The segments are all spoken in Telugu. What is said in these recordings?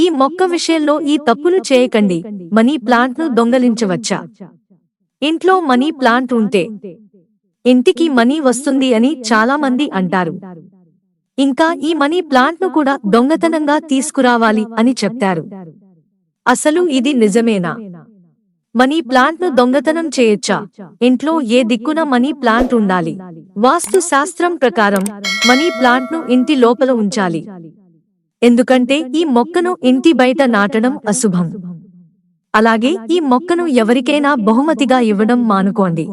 ఈ మొక్క విషయంలో ఈ తప్పులు చేయకండి. మనీ ప్లాంట్ను దొంగలించవచ్చా? ఇంట్లో మనీ ప్లాంట్ ఉంటే ఇంటికి మనీ వస్తుంది అని చాలా మంది అంటారు. ఇంకా ఈ మనీ ప్లాంట్ను కూడా దొంగతనంగా తీసుకురావాలి అని చెప్తారు. అసలు ఇది నిజమేనా? మనీ ప్లాంట్ను దొంగతనం చేయొచ్చా? ఇంట్లో ఏ దిక్కున మనీ ప్లాంట్ ఉండాలి? వాస్తు శాస్త్రం ప్రకారం మనీ ప్లాంట్ను ఇంటి లోపల ఉంచాలి. ఎందుకంటే ఈ మొక్కను ఇంటి బయట నాటడం అశుభం. అలాగే ఈ మొక్కను ఎవరికైనా బహుమతిగా ఇవ్వడం మానుకోండి.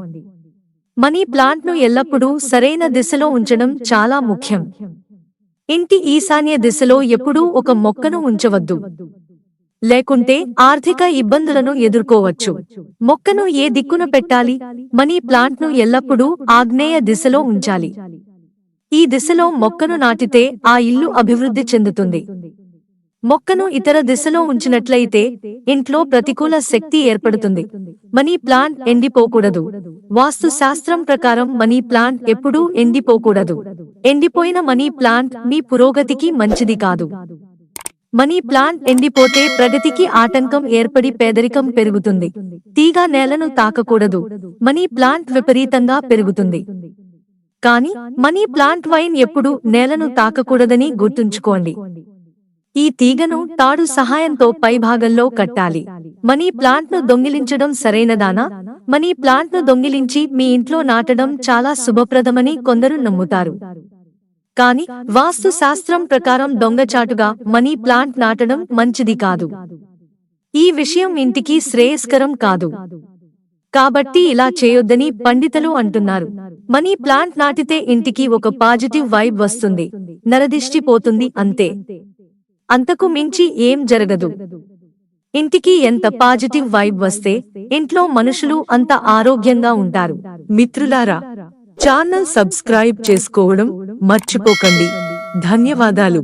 మనీ ప్లాంట్ను ఎల్లప్పుడూ సరైన దిశలో ఉంచడం చాలా ముఖ్యం. ఇంటి ఈశాన్య దిశలో ఎప్పుడూ ఒక మొక్కను ఉంచవద్దు. లేకుంటే ఆర్థిక ఇబ్బందులను ఎదుర్కోవచ్చు. మొక్కను ఏ దిక్కున పెట్టాలి? మనీ ప్లాంట్ను ఎల్లప్పుడూ ఆగ్నేయ దిశలో ఉంచాలి. ఈ దిశలో మొక్కను నాటితే ఆ ఇల్లు అభివృద్ధి చెందుతుంది. మొక్కను ఇతర దిశలో ఉంచినట్లయితే ఇంట్లో ప్రతికూల శక్తి ఏర్పడుతుంది. Money plant ఎండిపోకూడదు. వాస్తు శాస్త్రం ప్రకారం మనీ ప్లాంట్ ఎప్పుడూ ఎండిపోకూడదు. ఎండిపోయిన మనీ ప్లాంట్ మీ పురోగతికి మంచిది కాదు. మనీ ప్లాంట్ ఎండిపోతే ప్రగతికి ఆటంకం ఏర్పడి పేదరికం పెరుగుతుంది. తీగ నేలను తాకకూడదు. మనీ ప్లాంట్ విపరీతంగా పెరుగుతుంది. కానీ మనీ ప్లాంట్ వైన్ ఎప్పుడూ నేలను తాకకూడదని గుర్తుంచుకోండి. ఈ తీగను తాడు సహాయంతో పైభాగంలో కట్టాలి. మనీ ప్లాంట్ను దొంగిలించడం సరైనదానా? మనీ ప్లాంట్ను దొంగిలించి మీ ఇంట్లో నాటడం చాలా శుభప్రదమని కొందరు నమ్ముతారు. కానీ వాస్తు శాస్త్రం ప్రకారం దొంగచాటుగా మనీ ప్లాంట్ నాటడం మంచిది కాదు. ఈ విషయం ఇంటికి శ్రేయస్కరం కాదు. కాబట్టి ఇలా చేయొద్దని పండితులు అంటున్నారు. మనీ ప్లాంట్ నాటితే ఇంటికి ఒక పాజిటివ్ వైబ్ వస్తుంది. నరదిష్టి పోతుంది అంతే. అంతకు మించి ఏం జరగదు. ఇంటికి ఎంత పాజిటివ్ వైబ్ వస్తే ఇంట్లో మనుషులు అంత ఆరోగ్యంగా ఉంటారు. మిత్రులారా, ఛానల్ సబ్స్క్రైబ్ చేసుకోవడం మర్చిపోకండి. ధన్యవాదాలు.